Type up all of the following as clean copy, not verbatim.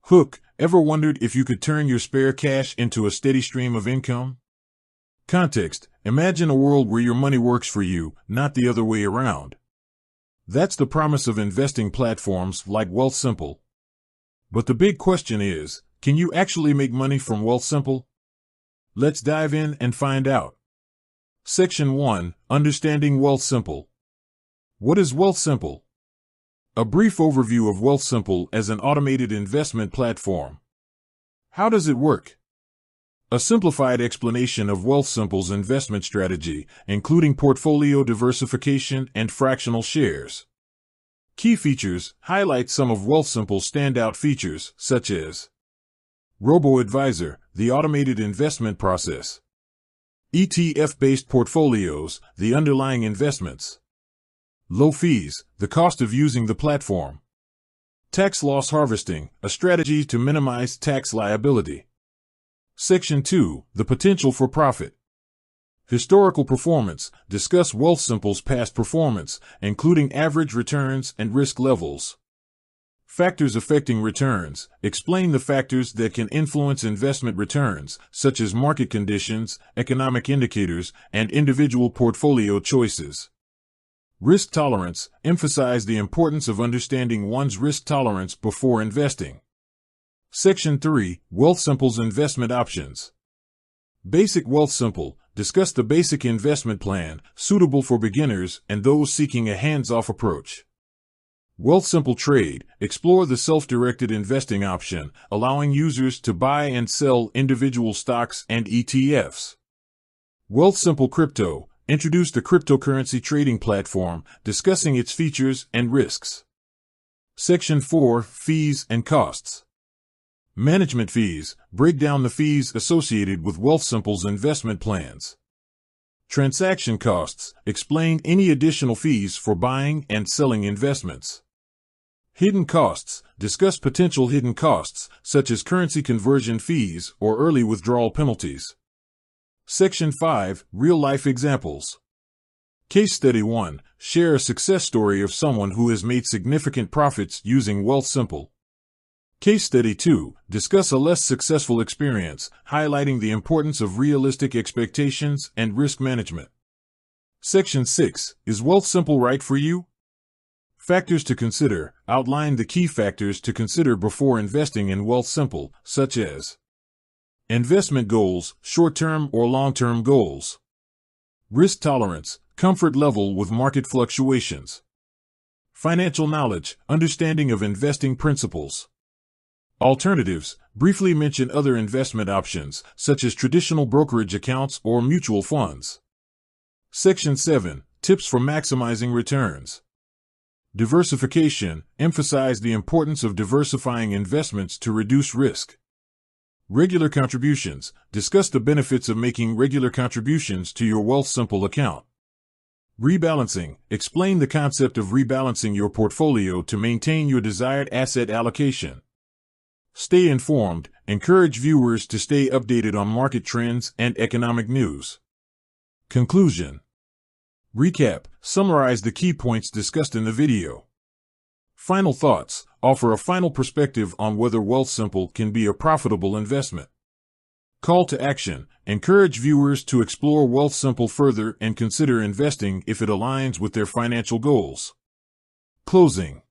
Hook, ever wondered if you could turn your spare cash into a steady stream of income? Context, imagine a world where your money works for you, not the other way around. That's the promise of investing platforms like Wealthsimple. But the big question is, can you actually make money from Wealthsimple? Let's dive in and find out. Section 1, Understanding Wealthsimple. What is Wealthsimple? A brief overview of Wealthsimple as an automated investment platform. How does it work? A simplified explanation of Wealthsimple's investment strategy, including portfolio diversification and fractional shares. Key features highlight some of Wealthsimple's standout features, such as Robo-Advisor, the automated investment process. ETF-based portfolios, the underlying investments. Low fees, the cost of using the platform. Tax loss harvesting, a strategy to minimize tax liability. Section 2, the potential for profit. Historical performance, discuss Wealthsimple's past performance, including average returns and risk levels. Factors affecting returns, explain the factors that can influence investment returns, such as market conditions, economic indicators, and individual portfolio choices. Risk tolerance, emphasize the importance of understanding one's risk tolerance before investing. Section 3, Wealthsimple's investment options. Basic Wealthsimple, discuss the basic investment plan, suitable for beginners and those seeking a hands-off approach. Wealthsimple Trade, explore the self-directed investing option, allowing users to buy and sell individual stocks and ETFs. Wealthsimple Crypto, introduce the cryptocurrency trading platform, discussing its features and risks. Section 4, Fees and Costs. Management fees, break down the fees associated with Wealthsimple's investment plans. Transaction costs, explain any additional fees for buying and selling investments. Hidden costs, discuss potential hidden costs, such as currency conversion fees or early withdrawal penalties. Section 5, Real-life examples. Case Study 1, share a success story of someone who has made significant profits using Wealthsimple. Case Study 2, discuss a less successful experience, highlighting the importance of realistic expectations and risk management. Section 6, is Wealthsimple right for you? Factors to consider, outline the key factors to consider before investing in Wealthsimple, such as investment goals, short-term or long-term goals. Risk tolerance, comfort level with market fluctuations. Financial knowledge, understanding of investing principles. Alternatives, briefly mention other investment options, such as traditional brokerage accounts or mutual funds. Section 7, tips for maximizing returns. Diversification, emphasize the importance of diversifying investments to reduce risk. Regular contributions, discuss the benefits of making regular contributions to your Wealthsimple account. Rebalancing, explain the concept of rebalancing your portfolio to maintain your desired asset allocation. Stay informed, encourage viewers to stay updated on market trends and economic news. Conclusion. Recap, summarize the key points discussed in the video. Final thoughts, offer a final perspective on whether Wealthsimple can be a profitable investment. Call to action, encourage viewers to explore Wealthsimple further and consider investing if it aligns with their financial goals. Closing.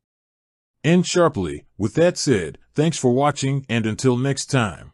End sharply. With that said, thanks for watching and until next time.